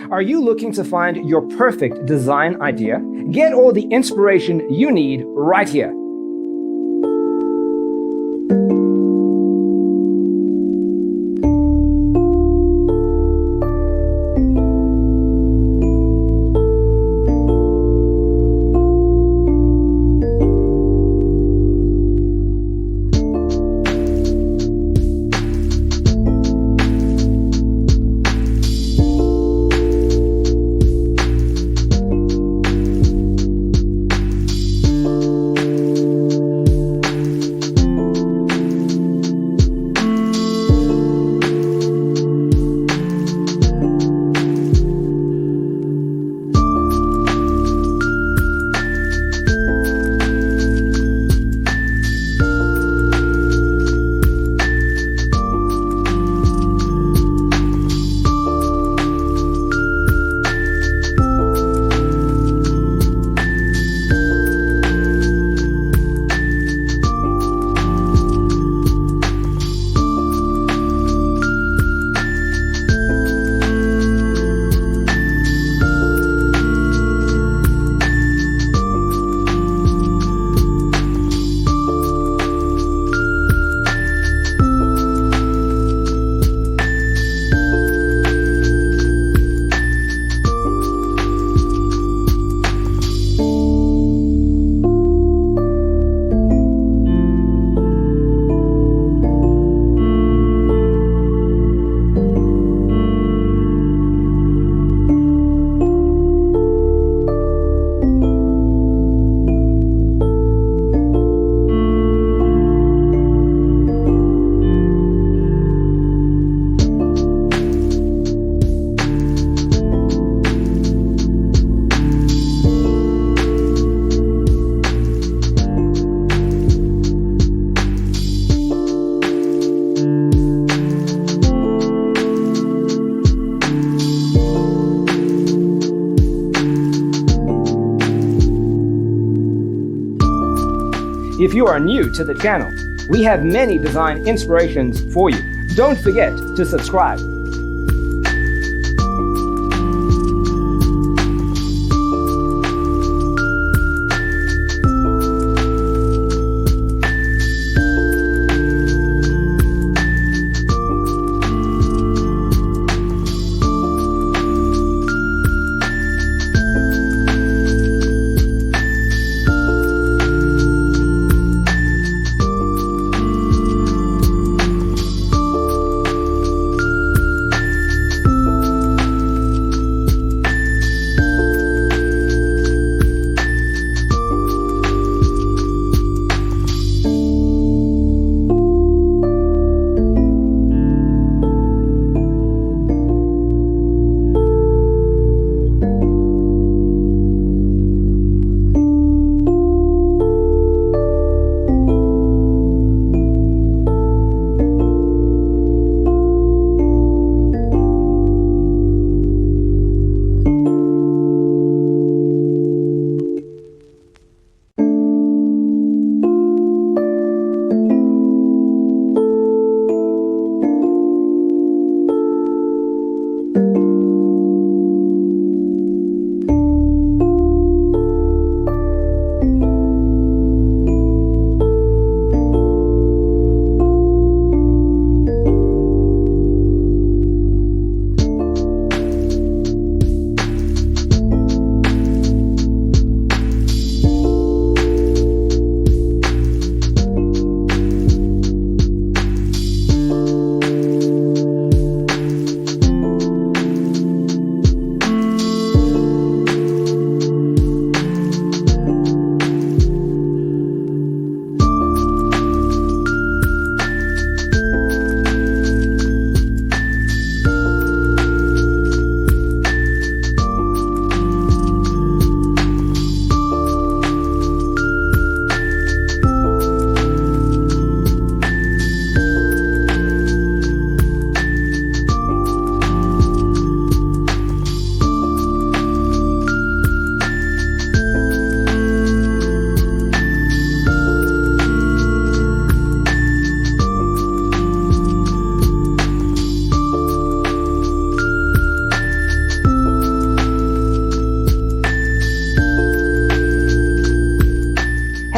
Are you looking to find your perfect design idea? Get all the inspiration you need right here. If you are new to the channel, we have many design inspirations for you. Don't forget to subscribe.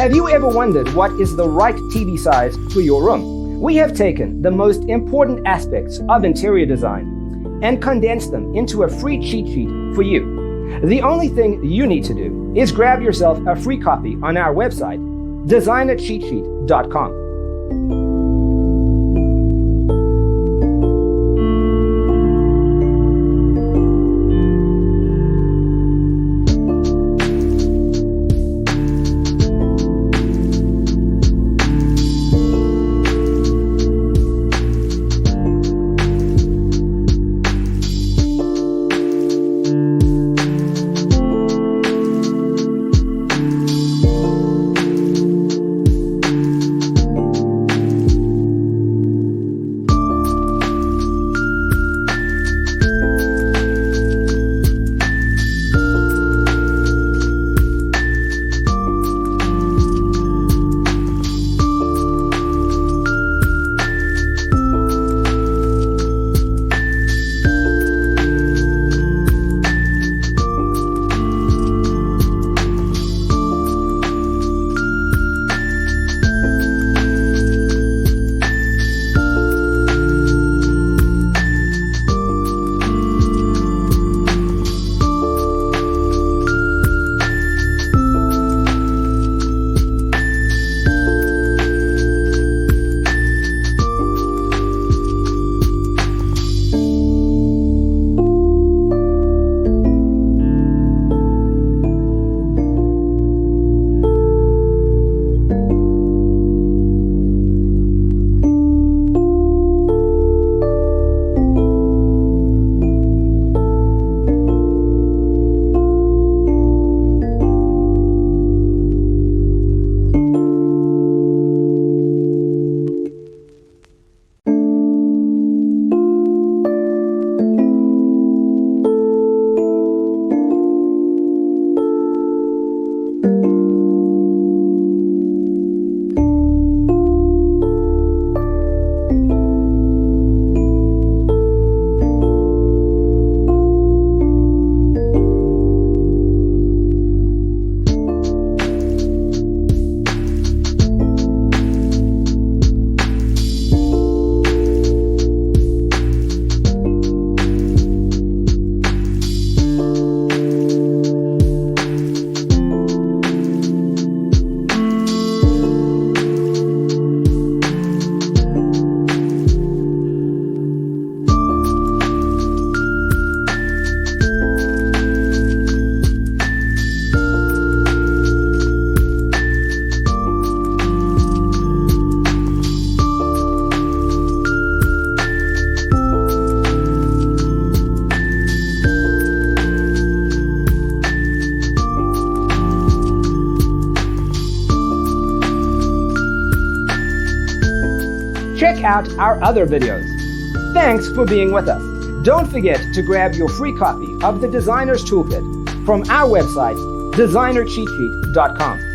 Have you ever wondered what is the right TV size for your room? We have taken the most important aspects of interior design and condensed them into a free cheat sheet for you. The only thing you need to do is grab yourself a free copy on our website, designercheatsheet.com. Check out our other videos. Thanks for being with us. Don't forget to grab your free copy of the Designer's Toolkit from our website, designercheatsheet.com.